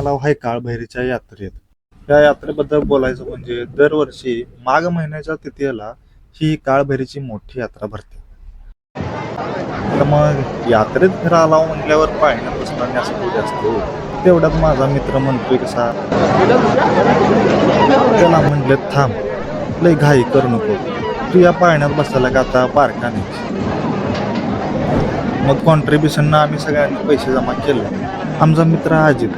आला आहे काळभैरीच्या यात्रेत. या यात्रेबद्दल बोलायचं म्हणजे दरवर्षी माघ महिन्याच्या तिथीला ही काळभैरीची मोठी यात्रा भरते. तर मग यात्रेत फिरायला आला म्हटल्यावर पाळण्यात बसणार असतो असतो. तेवढ्यात माझा मित्र म्हणतोय कसा, त्याला म्हणले थांब लय घाई करू नको, तू या पाळण्यात बसायला का आता बारका नाही. मग कॉन्ट्रीब्युशननं आम्ही सगळ्यांनी पैसे जमा केले. आमचा मित्र अजित,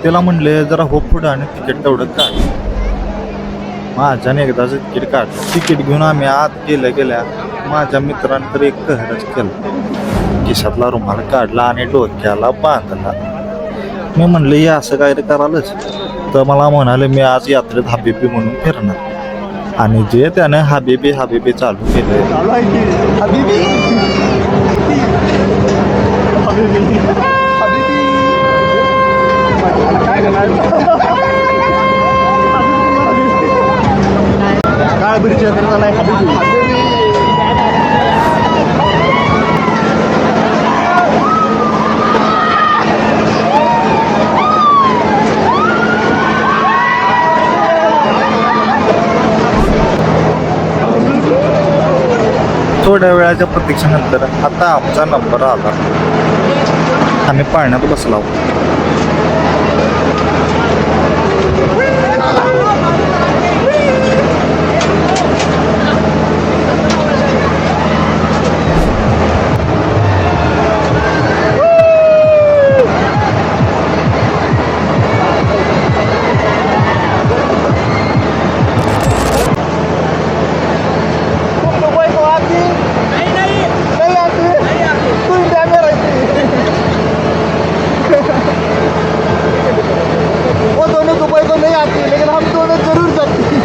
त्याला म्हणले जरा हो पुढं आणि तिकीट तेवढं काढ. माझ्याने एकदाच तिकीट काढलं. तिकीट घेऊन आम्ही आत गेल्या माझ्या मित्रांनी तर एक कहरच केलं. खिशातला रुमाल काढला आणि डोक्याला बांधला. मी म्हणले हे असं काय करालच. तर मला म्हणाले मी आज यात्रेत हबीबी म्हणून फिरणार. आणि जे त्याने हबीबी हबीबी चालू केले. काळभैरीची यात्रा झालाय थोड्या वेळाच्या प्रतीक्षेनंतर आता आमचा नंबर आला. आम्ही पाळण्यात बसलो. लेकिन हम दोनों जरूर जाती.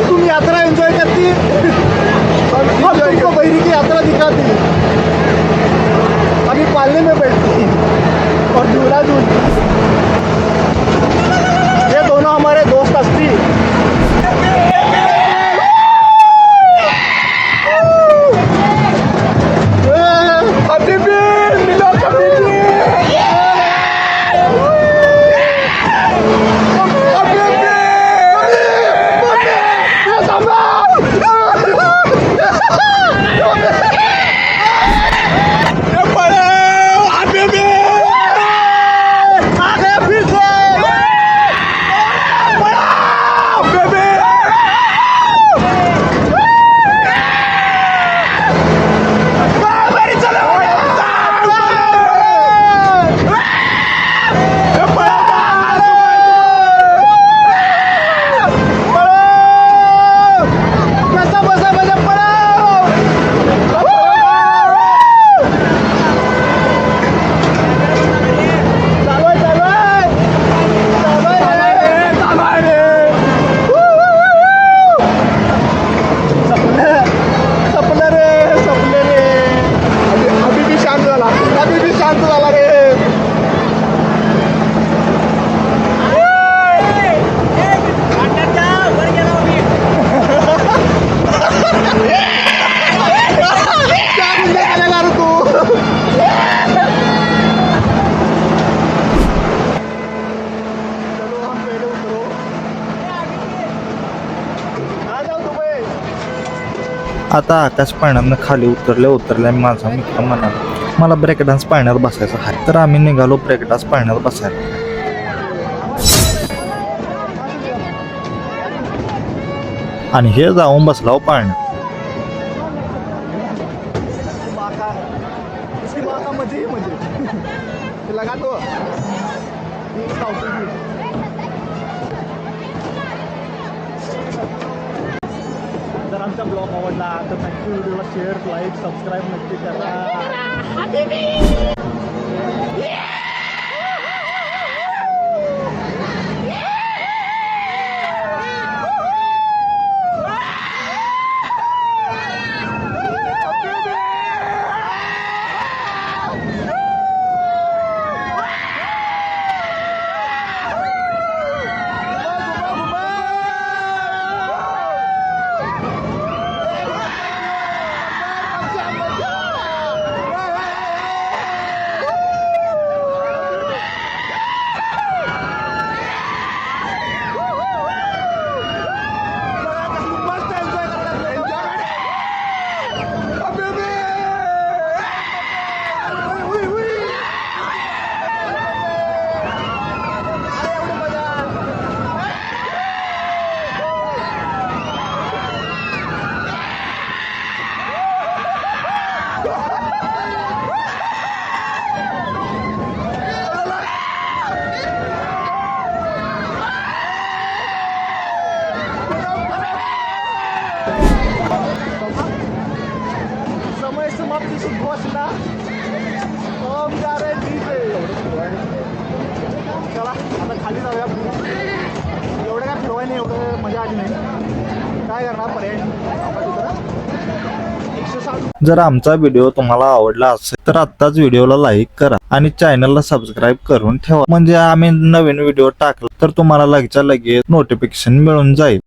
तुम यात्रा एंजॉय करती, हम तुमको बहरी की यात्रा दिखाती. अभी पालने में बैठती और झूला झूलती. ये दोनों हमारे दोस्त असती. आता आकाश पाळण्यानं खाली उतरल्या माझा मित्र म्हणाला मला ब्रेक डान्स पाळण्यात बसायचं आहे. तर आम्ही निघालो ब्रेक डान्स पाळण्यात बसायला. आणि हे जाऊन बसला पाळण्यात. जर आमचा ब्लॉग आवडला तर नक्की व्हिडिओला शेअर, लाईक, सबस्क्राईब नक्की करा. समय समाप्ती शुभ घोषणा ओम जा रे डीजे चला आता खाली जाऊया एवढं काय फिरवाय नाही एवढं मजा आली नाही काय करणार पर्याय नाही. 160 जर आमचा व्हिडिओ तुम्हाला आवडला असेल तर आत्ताच व्हिडिओला लाईक करा आणि चॅनलला सबस्क्राईब करून ठेवा, म्हणजे आम्ही नवीन व्हिडिओ टाकला तर तुम्हाला लगेच नोटिफिकेशन मिळून जाईल.